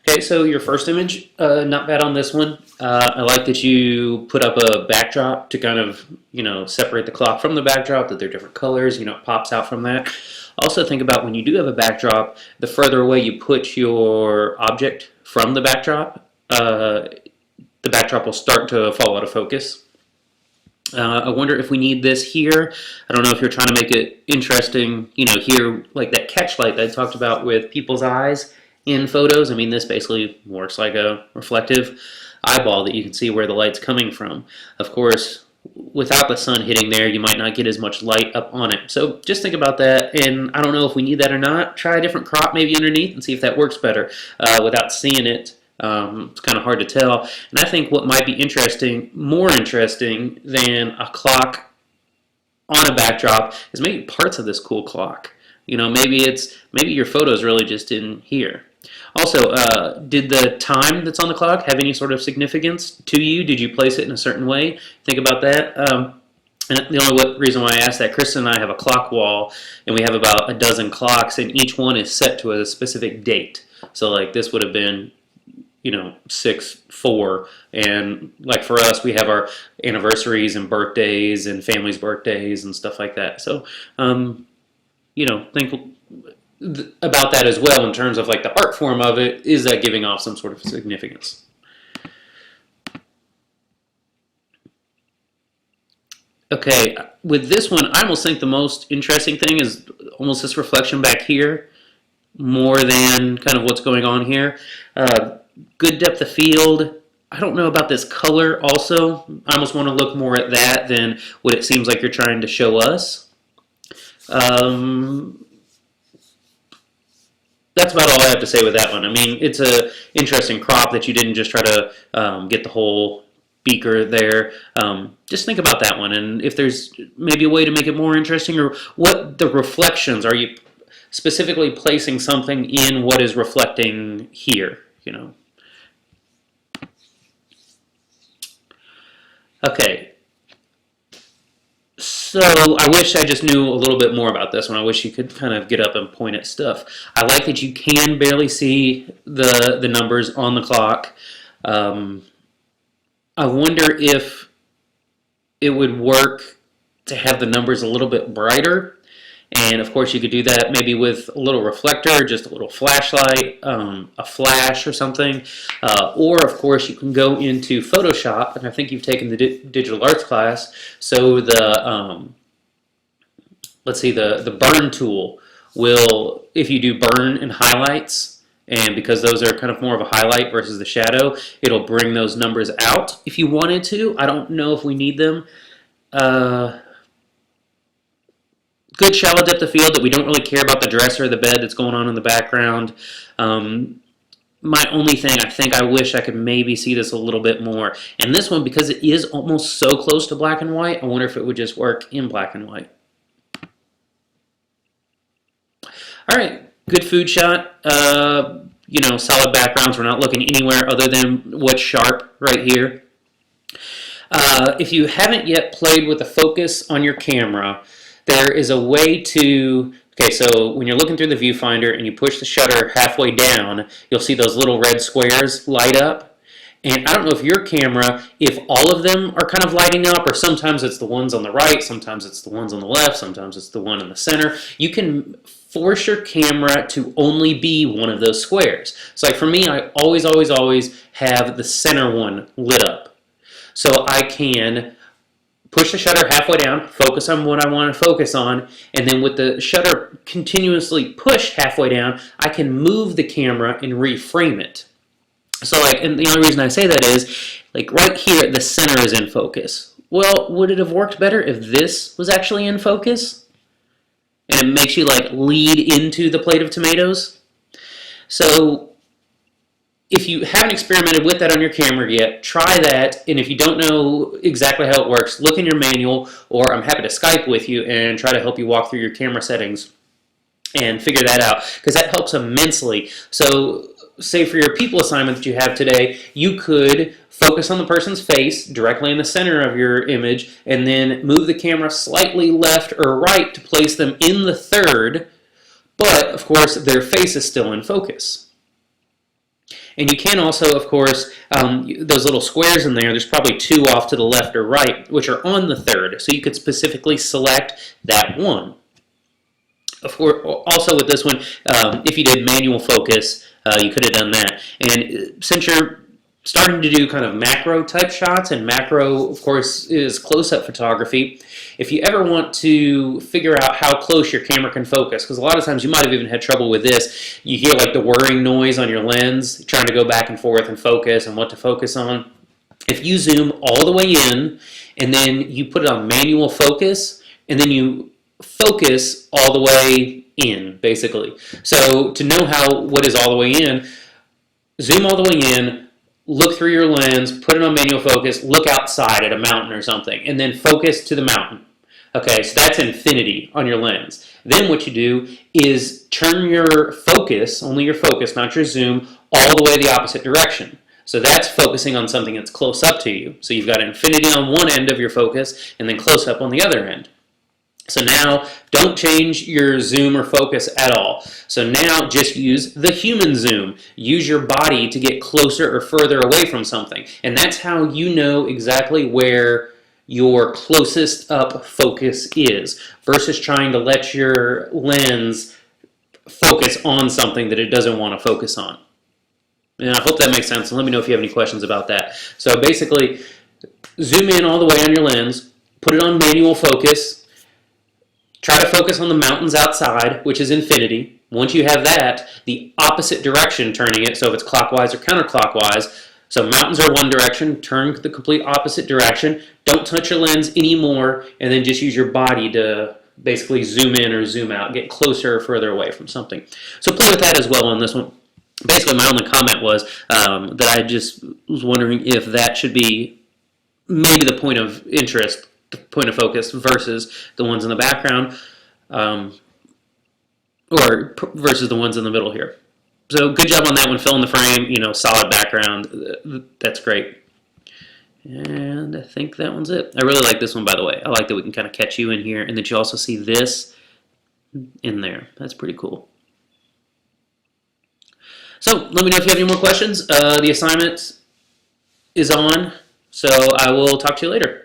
Okay, so your first image, not bad on this one. I like that you put up a backdrop to kind of, separate the clock from the backdrop, that they're different colors, it pops out from that. Also think about when you do have a backdrop, the further away you put your object from the backdrop will start to fall out of focus. I wonder if we need this here. I don't know if you're trying to make it interesting, here, like that catch light that I talked about with people's eyes in photos. I mean, this basically works like a reflective eyeball that you can see where the light's coming from. Of course, without the sun hitting there, you might not get as much light up on it. So just think about that, and I don't know if we need that or not. Try a different crop maybe underneath and see if that works better without seeing it. It's kind of hard to tell. And I think what might be more interesting than a clock on a backdrop is maybe parts of this cool clock. Maybe your photo is really just in here. Also, did the time that's on the clock have any sort of significance to you? Did you place it in a certain way? Think about that. And the only reason why I asked that, Kristen and I have a clock wall, and we have about a dozen clocks, and each one is set to a specific date. So like this would have been 6/4, and like for us, we have our anniversaries and birthdays and families' birthdays and stuff like that. So, think about that as well in terms of like the art form of it. Is that giving off some sort of significance? Okay, with this one, I almost think the most interesting thing is almost this reflection back here, more than kind of what's going on here. Good depth of field. I don't know about this color also. I almost want to look more at that than what it seems like you're trying to show us. That's about all I have to say with that one. I mean, it's a interesting crop that you didn't just try to get the whole beaker there. Just think about that one, and if there's maybe a way to make it more interesting, or what the reflections, are you specifically placing something in what is reflecting here, Okay, so I wish I just knew a little bit more about this one. I wish you could kind of get up and point at stuff. I like that you can barely see the numbers on the clock. I wonder if it would work to have the numbers a little bit brighter. And of course you could do that maybe with a little reflector, just a little flashlight, a flash or something. Or of course you can go into Photoshop, and I think you've taken the digital arts class, so let's see, the burn tool will, if you do burn and highlights, and because those are kind of more of a highlight versus the shadow, it'll bring those numbers out if you wanted to. I don't know if we need them. Good shallow depth of field that we don't really care about the dresser or the bed that's going on in the background. My only thing, I think I wish I could maybe see this a little bit more. And this one, because it is almost so close to black and white, I wonder if it would just work in black and white. All right, good food shot. Solid backgrounds. We're not looking anywhere other than what's sharp right here. If you haven't yet played with the focus on your camera, there is a way to, okay, so when you're looking through the viewfinder and you push the shutter halfway down, you'll see those little red squares light up. And I don't know if your camera, if all of them are kind of lighting up, or sometimes it's the ones on the right, sometimes it's the ones on the left, sometimes it's the one in the center. You can force your camera to only be one of those squares. So like for me, I always have the center one lit up. So I can push the shutter halfway down, focus on what I want to focus on, and then with the shutter continuously pushed halfway down, I can move the camera and reframe it. So and the only reason I say that is, like right here, the center is in focus. Well, would it have worked better if this was actually in focus? And it makes you like lead into the plate of tomatoes? So if you haven't experimented with that on your camera yet, try that, and if you don't know exactly how it works, look in your manual, or I'm happy to Skype with you and try to help you walk through your camera settings and figure that out, because that helps immensely. So say for your people assignment that you have today, you could focus on the person's face directly in the center of your image, and then move the camera slightly left or right to place them in the third, but of course their face is still in focus. And you can also, of course, those little squares in there, there's probably 2 off to the left or right, which are on the third. So you could specifically select that one. Of course, also with this one, if you did manual focus, you could have done that. And since you're starting to do kind of macro type shots, and macro, of course, is close-up photography, if you ever want to figure out how close your camera can focus, because a lot of times you might have even had trouble with this, you hear like the whirring noise on your lens, trying to go back and forth and focus and what to focus on. If you zoom all the way in, and then you put it on manual focus, and then you focus all the way in, basically. So to know what is all the way in, zoom all the way in, look through your lens, put it on manual focus, look outside at a mountain or something, and then focus to the mountain. Okay, so that's infinity on your lens. Then what you do is turn your focus, only your focus, not your zoom, all the way the opposite direction. So that's focusing on something that's close up to you. So you've got infinity on one end of your focus and then close up on the other end. So now, don't change your zoom or focus at all. So now, just use the human zoom. Use your body to get closer or further away from something. And that's how you know exactly where your closest up focus is, versus trying to let your lens focus on something that it doesn't want to focus on. And I hope that makes sense, and let me know if you have any questions about that. So basically, zoom in all the way on your lens, put it on manual focus, try to focus on the mountains outside, which is infinity. Once you have that, the opposite direction turning it, so if it's clockwise or counterclockwise, so mountains are one direction, turn the complete opposite direction, don't touch your lens anymore, and then just use your body to basically zoom in or zoom out, get closer or further away from something. So play with that as well on this one. Basically, my only comment was that I just was wondering if that should be maybe the point of interest, the point of focus, versus the ones in the background, or versus the ones in the middle here. So good job on that one, fill in the frame, solid background. That's great. And I think that one's it. I really like this one, by the way. I like that we can kind of catch you in here, and that you also see this in there. That's pretty cool. So let me know if you have any more questions. The assignment is on, so I will talk to you later.